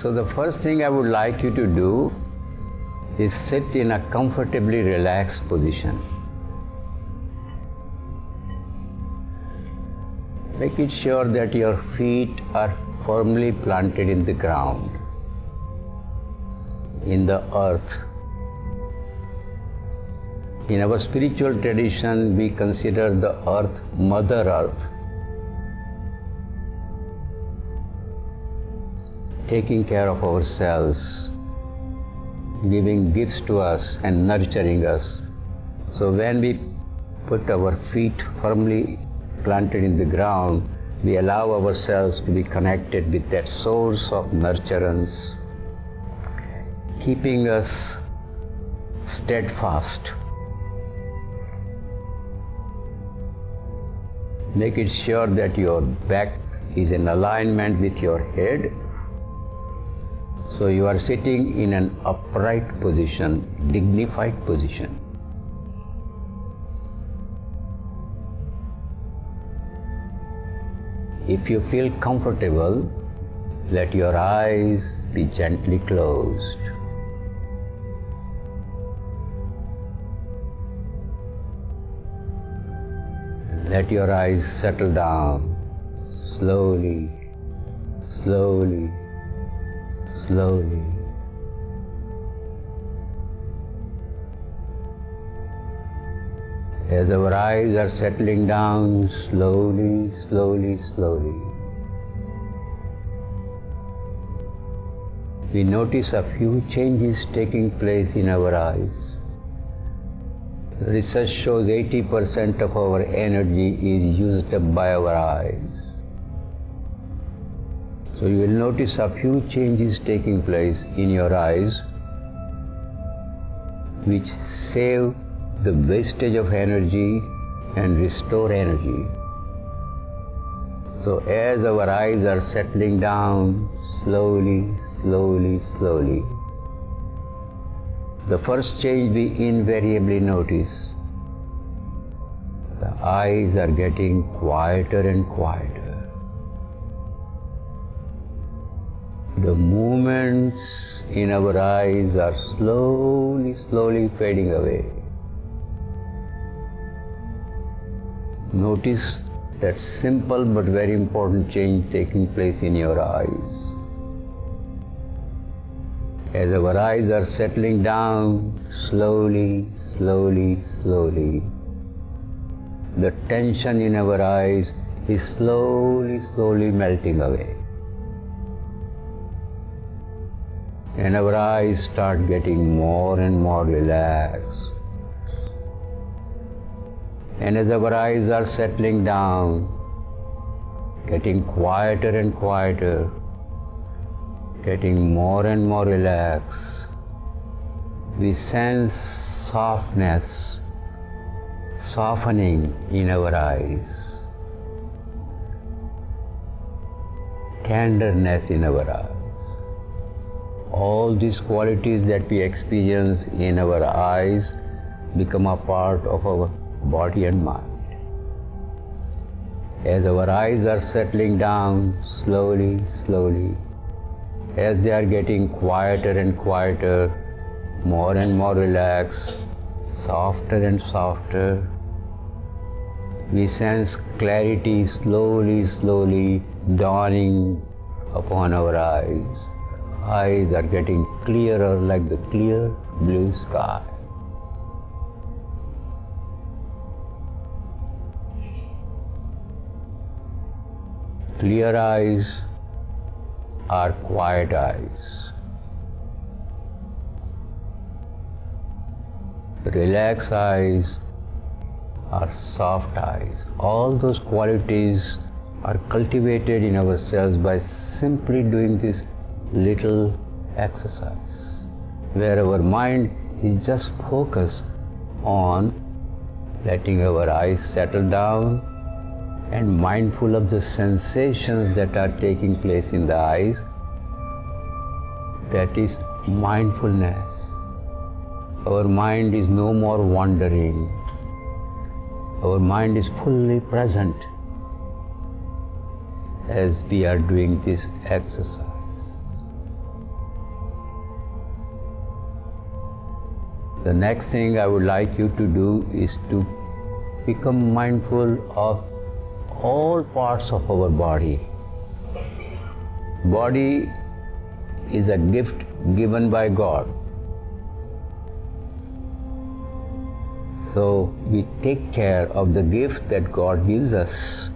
So the first thing I would like you to do is sit in a comfortably relaxed position. Make it sure that your feet are firmly planted in the ground, in the earth. In our spiritual tradition, we consider the earth Mother Earth, taking care of ourselves, giving gifts to us and nurturing us. So when we put our feet firmly planted in the ground, we allow ourselves to be connected with that source of nurturance, keeping us steadfast. Make it sure that your back is in alignment with your head. So you are sitting in an upright position, dignified position. If you feel comfortable, let your eyes be gently closed. Let your eyes settle down slowly, slowly, slowly. As our eyes are settling down slowly, slowly, slowly, we notice a few changes taking place in our eyes. Research shows 80% of our energy is used up by our eyes. So you will notice a few changes taking place in your eyes which save the wastage of energy and restore energy. So as our eyes are settling down slowly, slowly, slowly, the first change we invariably notice, the eyes are getting quieter and quieter. The movements in our eyes are slowly, slowly fading away. Notice that simple but very important change taking place in your eyes. As our eyes are settling down slowly, slowly, slowly, the tension in our eyes is slowly, slowly melting away. And our eyes start getting more and more relaxed. And as our eyes are settling down, getting quieter and quieter, getting more and more relaxed, we sense softness, softening in our eyes, tenderness in our eyes. All these qualities that we experience in our eyes become a part of our body and mind. As our eyes are settling down slowly, slowly, as they are getting quieter and quieter, more and more relaxed, softer and softer, we sense clarity slowly, slowly dawning upon our eyes. Eyes are getting clearer like the clear blue sky. Clear eyes are quiet eyes. Relaxed eyes are soft eyes. All those qualities are cultivated in ourselves by simply doing this little exercise, where our mind is just focused on letting our eyes settle down and mindful of the sensations that are taking place in the eyes. That is mindfulness. Our mind is no more wandering. Our mind is fully present as we are doing this exercise. The next thing I would like you to do is to become mindful of all parts of our body. Body is a gift given by God. So we take care of the gift that God gives us.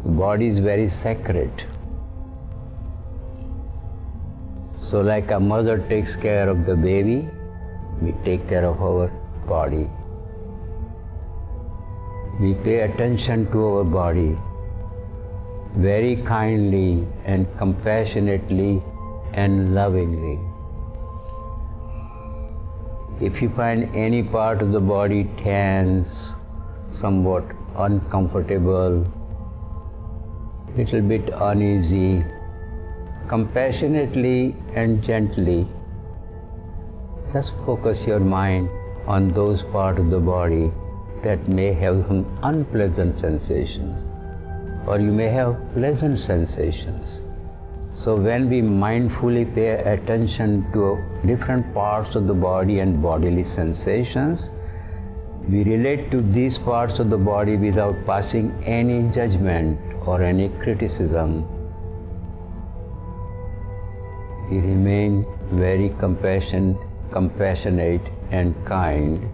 The body is very sacred. So like a mother takes care of the baby, we take care of our body. We pay attention to our body very kindly and compassionately and lovingly. If you find any part of the body tense, somewhat uncomfortable, little bit uneasy, compassionately and gently, just focus your mind on those parts of the body that may have some unpleasant sensations, or you may have pleasant sensations. So when we mindfully pay attention to different parts of the body and bodily sensations, we relate to these parts of the body without passing any judgment or any criticism. We remain very compassionate and kind,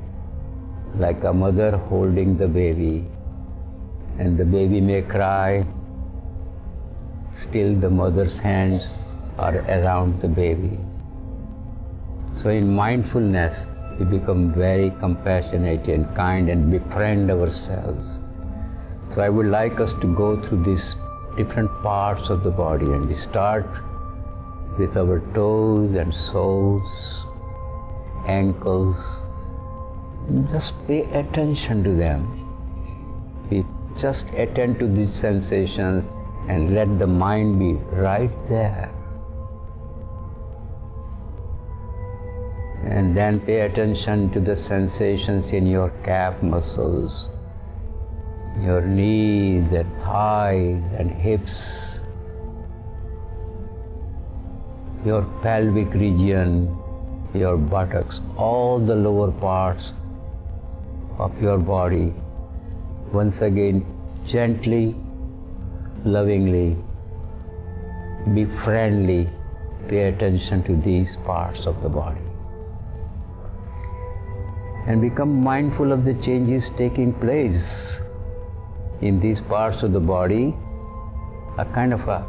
like a mother holding the baby, and the baby may cry, still the mother's hands are around the baby. So in mindfulness, we become very compassionate and kind and befriend ourselves. So I would like us to go through these different parts of the body, and we start with our toes and soles, ankles. Just pay attention to them. We just attend to these sensations and let the mind be right there. And then pay attention to the sensations in your calf muscles, your knees and thighs and hips, your pelvic region, your buttocks, all the lower parts of your body. Once again, gently, lovingly, be friendly, pay attention to these parts of the body. And become mindful of the changes taking place in these parts of the body, a kind of a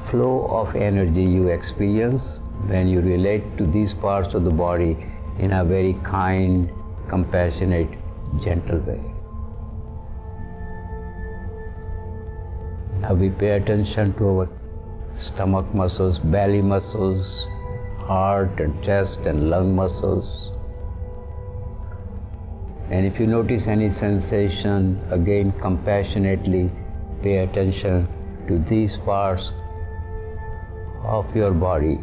flow of energy you experience when you relate to these parts of the body in a very kind, compassionate, gentle way. Now we pay attention to our stomach muscles, belly muscles, heart and chest and lung muscles. And if you notice any sensation, again compassionately pay attention to these parts of your body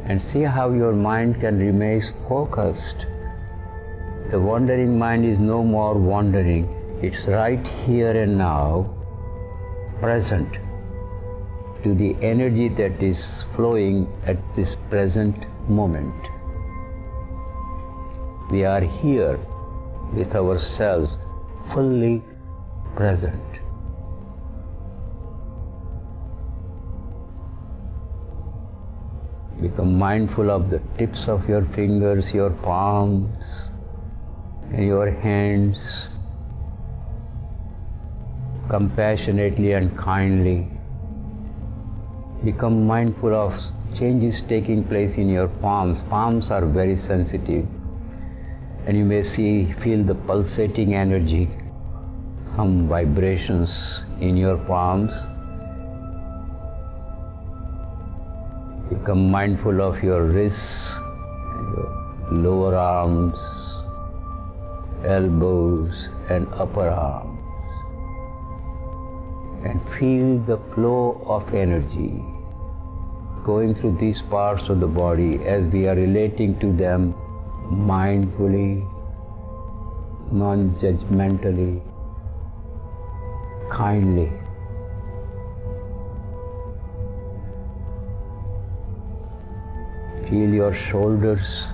and see how your mind can remain focused. The wandering mind is no more wandering. It's right here and now, present to the energy that is flowing at this present moment. We are here with ourselves fully present. Become mindful of the tips of your fingers, your palms, and your hands. Compassionately and kindly become mindful of changes taking place in your palms. Palms are very sensitive, and you may feel the pulsating energy, some vibrations in your palms. Become mindful of your wrists, and your lower arms, elbows and upper arms. And feel the flow of energy going through these parts of the body as we are relating to them mindfully, non-judgmentally, kindly. Feel your shoulders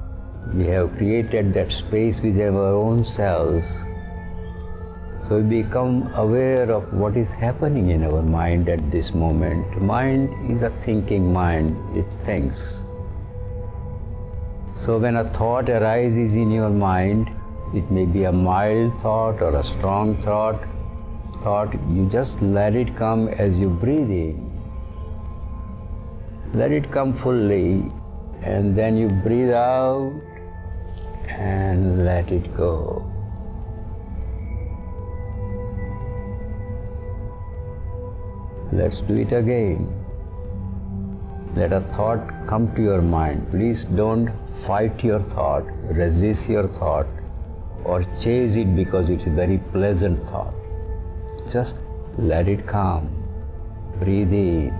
We have created that space within our own selves. So we become aware of what is happening in our mind at this moment. Mind is a thinking mind, it thinks. So when a thought arises in your mind, it may be a mild thought or a strong thought, you just let it come as you breathe in. Let it come fully, and then you breathe out and let it go. Let's do it again. Let a thought come to your mind. Please don't fight your thought, resist your thought, or chase it because it's a very pleasant thought. Just let it come. Breathe in,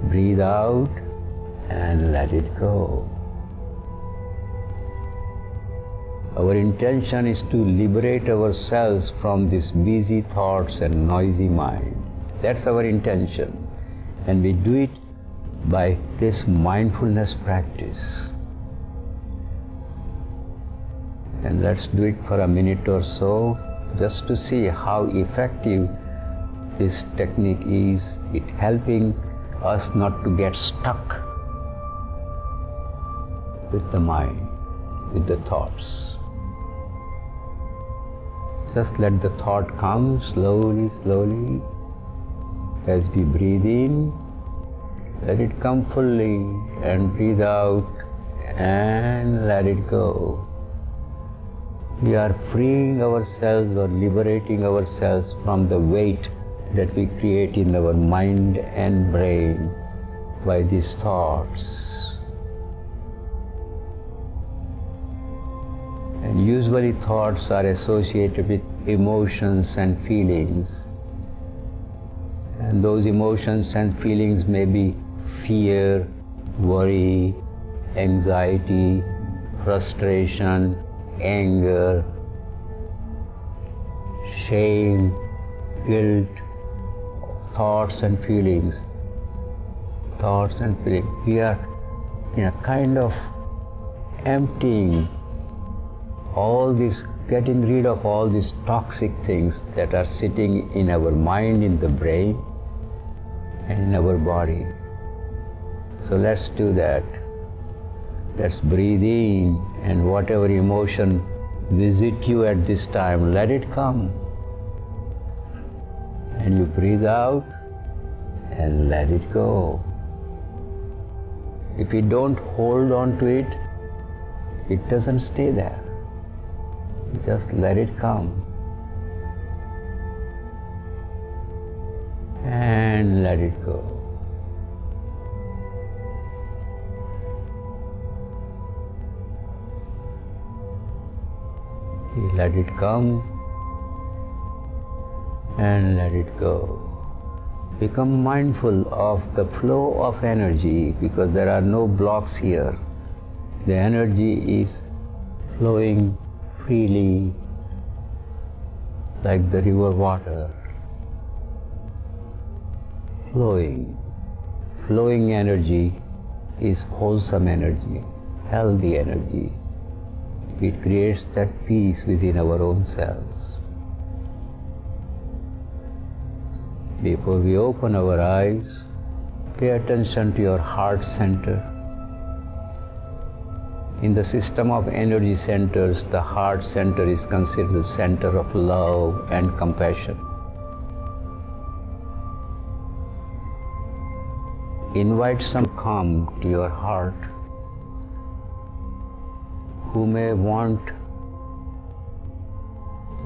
breathe out, and let it go. Our intention is to liberate ourselves from these busy thoughts and noisy mind. That's our intention. And we do it by this mindfulness practice. And let's do it for a minute or so, just to see how effective this technique is. It helping us not to get stuck with the mind, with the thoughts. Just let the thought come slowly, slowly. As we breathe in, let it come fully, and breathe out and let it go. We are freeing ourselves or liberating ourselves from the weight that we create in our mind and brain by these thoughts. And usually thoughts are associated with emotions and feelings. And those emotions and feelings may be fear, worry, anxiety, frustration, anger, shame, guilt, thoughts and feelings. Thoughts and feelings. We are in a kind of emptying all this, getting rid of all these toxic things that are sitting in our mind, in the brain, and in our body. So let's do that. Let's breathe in, and whatever emotion visit you at this time, let it come. And you breathe out and let it go. If you don't hold on to it, it doesn't stay there. Just let it come. And let it go. You let it come and let it go. Become mindful of the flow of energy, because there are no blocks here. The energy is flowing freely like the river water. Flowing energy is wholesome energy, healthy energy. It creates that peace within our own selves. Before we open our eyes, pay attention to your heart center. In the system of energy centers, the heart center is considered the center of love and compassion. Invite some calm to your heart who may want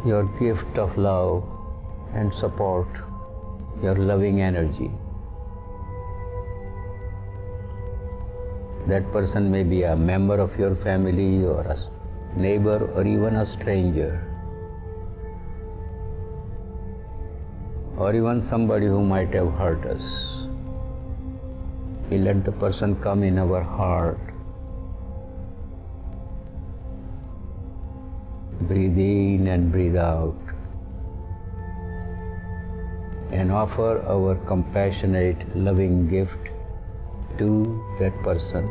your gift of love and support, your loving energy. That person may be a member of your family or a neighbor or even a stranger, or even somebody who might have hurt us. We let the person come in our heart. Breathe in and breathe out, and offer our compassionate, loving gift to that person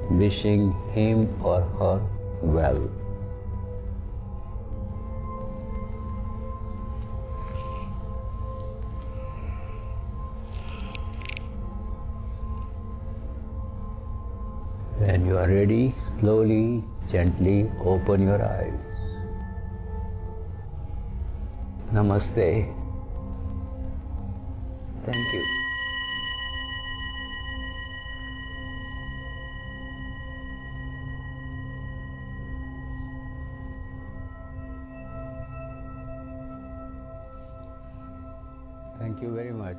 wishing him or her well. When you are ready, slowly, gently open your eyes. Namaste. Thank you. Thank you very much.